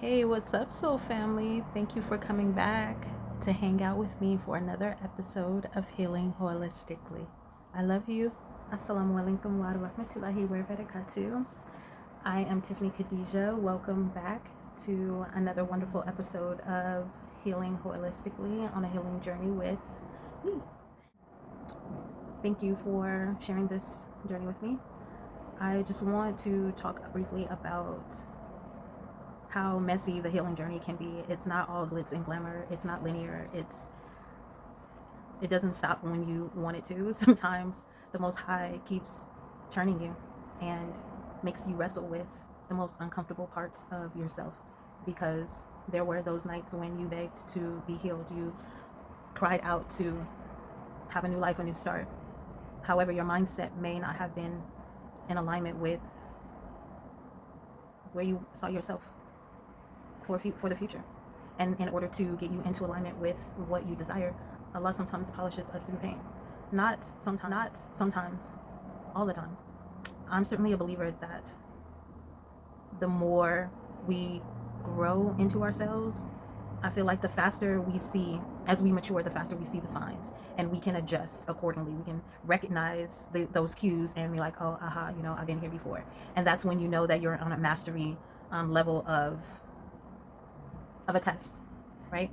Hey, what's up, soul family? Thank you for coming back to hang out with me for another episode of Healing Holistically. I love you. Assalamu alaikum wa rahmatullahi wa barakatuh. I am Tiffney Khadijah. Welcome back to another wonderful episode of Healing Holistically on a healing journey with me. Thank you for sharing this journey with me. I just want to talk briefly about how messy the healing journey can be. It's not all glitz and glamour. It's not linear. It doesn't stop when you want it to. Sometimes the Most High keeps turning you and makes you wrestle with the most uncomfortable parts of yourself, because there were those nights when you begged to be healed. You cried out to have a new life, a new start. However, your mindset may not have been in alignment with where you saw yourself for the future. And in order to get you into alignment with what you desire, Allah sometimes polishes us through pain. Not sometimes, all the time. I'm certainly a believer that the more we grow into ourselves, I feel like the faster we see, as we mature, the faster we see the signs, and we can adjust accordingly. We can recognize those cues and be like, oh, aha, I've been here before. And that's when you know that you're on a mastery level of a test, right?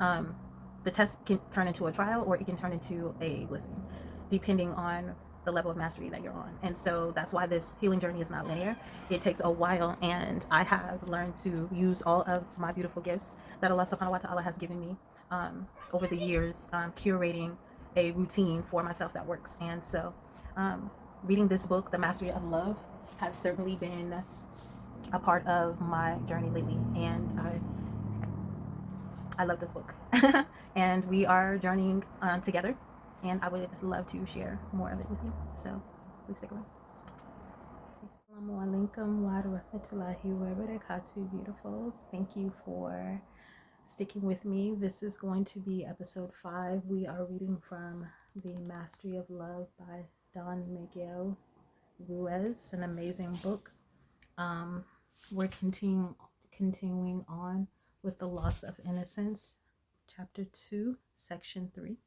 The test can turn into a trial, or it can turn into a blessing, depending on the level of mastery that you're on. And so that's why this healing journey is not linear. It takes a while, and I have learned to use all of my beautiful gifts that Allah subhanahu wa ta'ala has given me over the years, curating a routine for myself that works. And so reading this book, The Mastery of Love, has certainly been a part of my journey lately, and I love this book. And we are journeying together, and I would love to share more of it with you. So please stick around. Assalamu alaikum wa rahmatullahi wa barakatuh, beautifuls. Thank you for sticking with me. This is going to be episode 5. We are reading from The Mastery of Love by Don Miguel Ruiz, an amazing book. We're continuing on with The Loss of Innocence, chapter 2, section 3.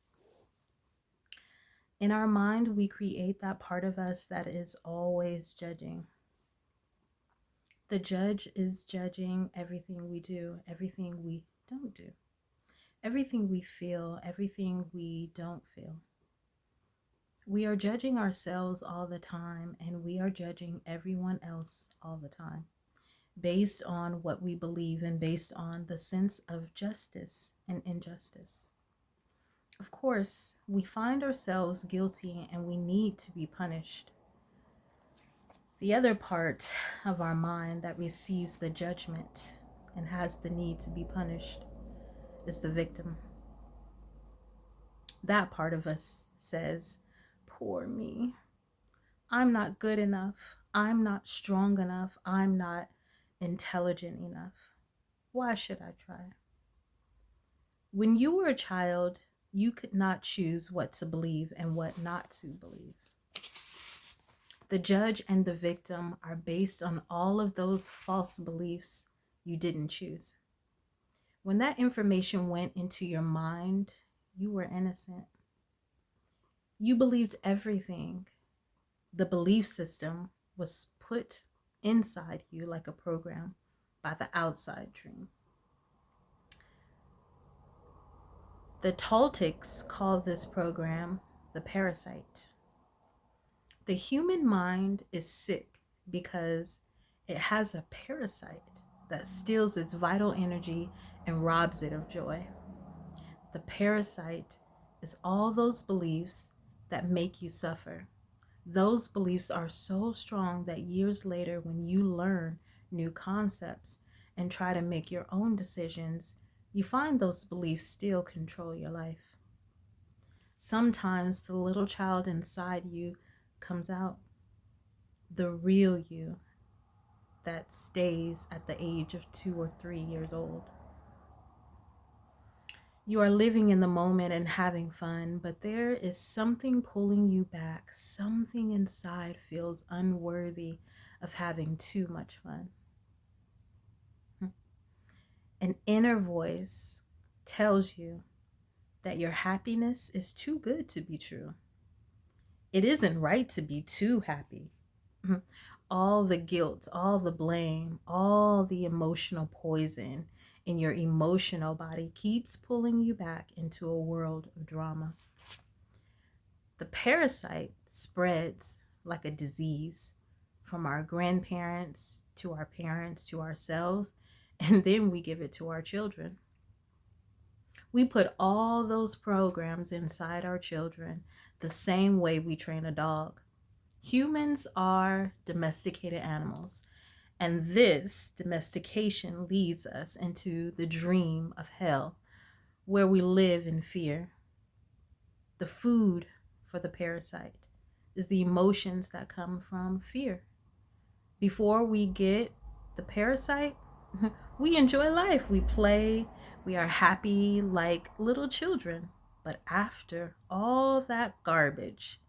In our mind, we create that part of us that is always judging. The judge is judging everything we do, everything we don't do, everything we feel, everything we don't feel. We are judging ourselves all the time, and we are judging everyone else all the time, based on what we believe and based on the sense of justice and injustice. Of course, we find ourselves guilty and we need to be punished. The other part of our mind that receives the judgment and has the need to be punished is the victim. That part of us says, poor me. I'm not good enough. I'm not strong enough. I'm not intelligent enough. Why should I try? When you were a child, you could not choose what to believe and what not to believe. The judge and the victim are based on all of those false beliefs you didn't choose. When that information went into your mind, you were innocent. You believed everything. The belief system was put inside you like a program by the outside dream. The Toltecs call this program the parasite. The human mind is sick because it has a parasite that steals its vital energy and robs it of joy. The parasite is all those beliefs that make you suffer. Those beliefs are so strong that years later, when you learn new concepts and try to make your own decisions, you find those beliefs still control your life. Sometimes the little child inside you comes out, the real you that stays at the age of 2 or 3 years old. You are living in the moment and having fun, but there is something pulling you back. Something inside feels unworthy of having too much fun. inner voice tells you that your happiness is too good to be true. It isn't right to be too happy. All the guilt, all the blame, all the emotional poison in your emotional body keeps pulling you back into a world of drama. The parasite spreads like a disease from our grandparents to our parents to ourselves, and then we give it to our children. We put all those programs inside our children the same way we train a dog. Humans are domesticated animals, and this domestication leads us into the dream of hell, where we live in fear. The food for the parasite is the emotions that come from fear. Before we get the parasite, we enjoy life. We play, we are happy like little children. But after all that garbage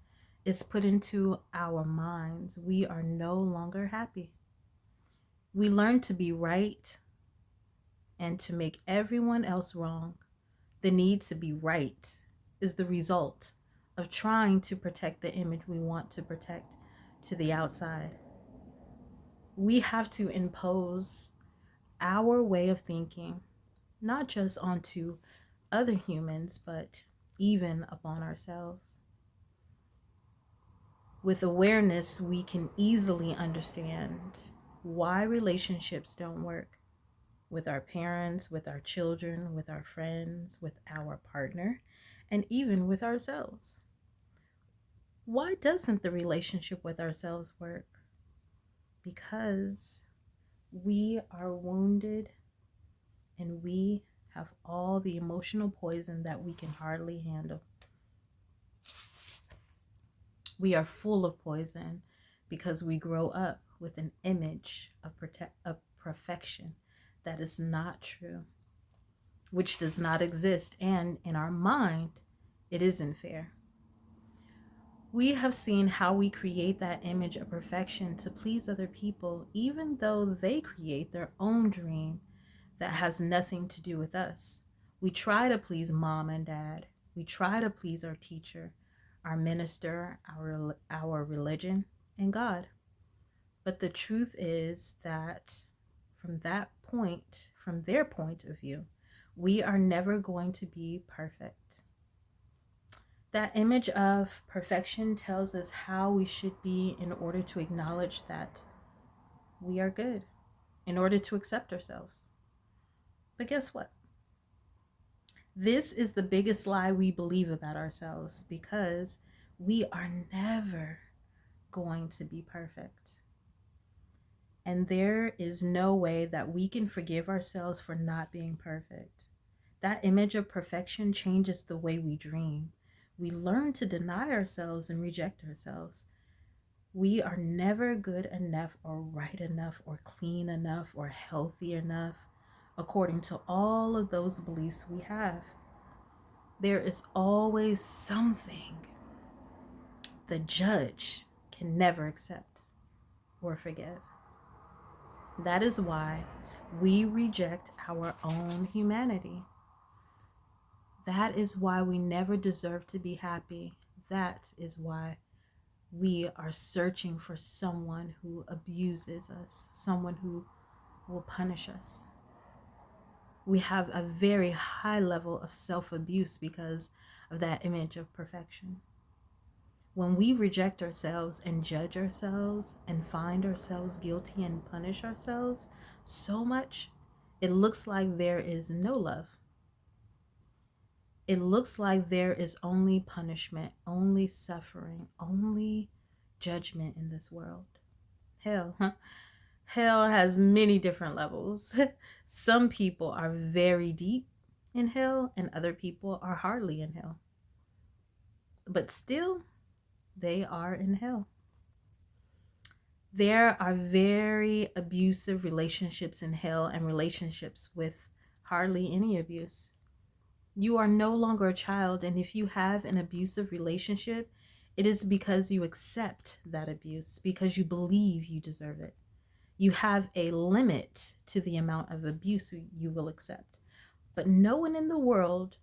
is put into our minds, we are no longer happy. We learn to be right and to make everyone else wrong. The need to be right is the result of trying to protect the image we want to protect to the outside. We have to impose our way of thinking, not just onto other humans, but even upon ourselves. With awareness, we can easily understand why relationships don't work with our parents, with our children, with our friends, with our partner, and even with ourselves. Why doesn't the relationship with ourselves work? Because we are wounded and we have all the emotional poison that we can hardly handle. We are full of poison because we grow up with an image of perfection that is not true, which does not exist, and in our mind, it isn't fair. We have seen how we create that image of perfection to please other people, even though they create their own dream that has nothing to do with us. We try to please mom and dad. We try to please our teacher, our minister, our religion, and God. But the truth is that from their point of view, we are never going to be perfect. That image of perfection tells us how we should be in order to acknowledge that we are good, in order to accept ourselves. But guess what? This is the biggest lie we believe about ourselves, because we are never going to be perfect. And there is no way that we can forgive ourselves for not being perfect. That image of perfection changes the way we dream. We learn to deny ourselves and reject ourselves. We are never good enough or right enough or clean enough or healthy enough, according to all of those beliefs we have. There is always something the judge can never accept or forgive. That is why we reject our own humanity. That is why we never deserve to be happy. That is why we are searching for someone who abuses us, someone who will punish us. We have a very high level of self-abuse because of that image of perfection. When we reject ourselves and judge ourselves and find ourselves guilty and punish ourselves so much, it looks like there is no love. It looks like there is only punishment, only suffering, only judgment in this world. Hell, hell has many different levels. Some people are very deep in hell, and other people are hardly in hell. But still, they are in hell. There are very abusive relationships in hell and relationships with hardly any abuse. You are no longer a child, and if you have an abusive relationship, it is because you accept that abuse, because you believe you deserve it. You have a limit to the amount of abuse you will accept. But no one in the world,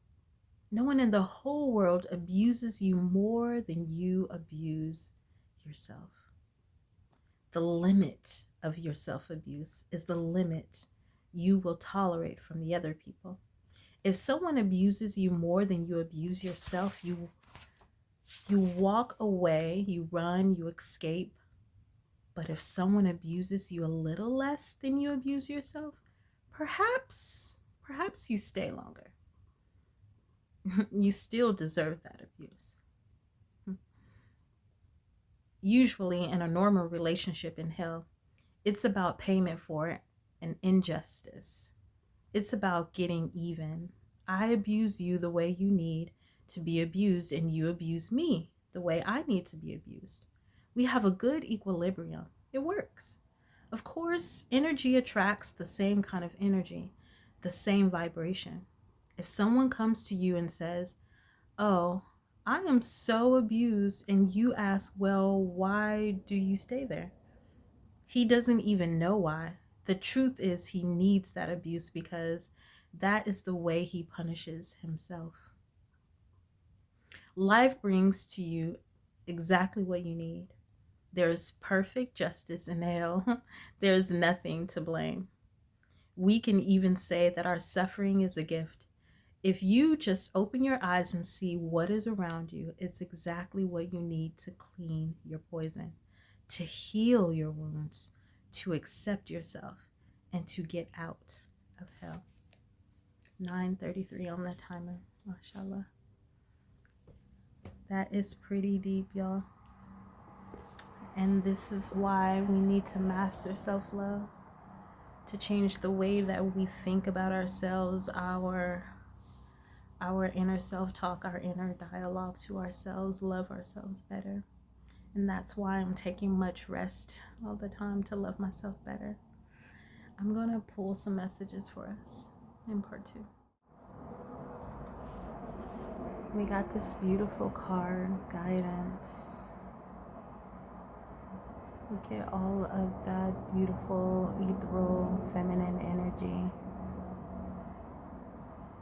no one in the whole world abuses you more than you abuse yourself. The limit of your self-abuse is the limit you will tolerate from the other people. If someone abuses you more than you abuse yourself, you walk away, you run, you escape. But if someone abuses you a little less than you abuse yourself, perhaps you stay longer. You still deserve that abuse. Usually in a normal relationship in hell, it's about payment for an injustice. It's about getting even. I abuse you the way you need to be abused, and you abuse me the way I need to be abused. We have a good equilibrium. It works. Of course, energy attracts the same kind of energy, the same vibration. If someone comes to you and says, "Oh, I am so abused," and you ask, "Well, why do you stay there?" He doesn't even know why. The truth is, he needs that abuse because that is the way he punishes himself. Life brings to you exactly what you need. There's perfect justice in hell. There's nothing to blame. We can even say that our suffering is a gift. If you just open your eyes and see what is around you, it's exactly what you need to clean your poison, to heal your wounds, to accept yourself, and to get out of hell. 9:33 on the timer, mashallah. That is pretty deep, y'all. And this is why we need to master self-love, to change the way that we think about ourselves, our inner self-talk, our inner dialogue to ourselves, love ourselves better. And that's why I'm taking much rest all the time, to love myself better. I'm going to pull some messages for us in part 2. We got this beautiful card, guidance. We get all of that beautiful, ethereal, feminine energy.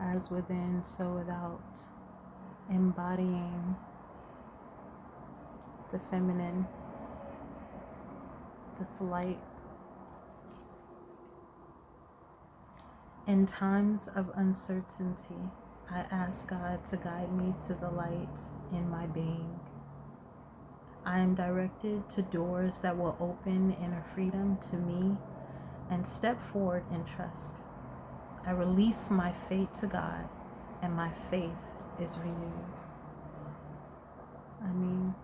As within, so without. Embodying the feminine, this light. In times of uncertainty, I ask God to guide me to the light in my being. I am directed to doors that will open inner freedom to me and step forward in trust. I release my fate to God, and my faith is renewed. I mean,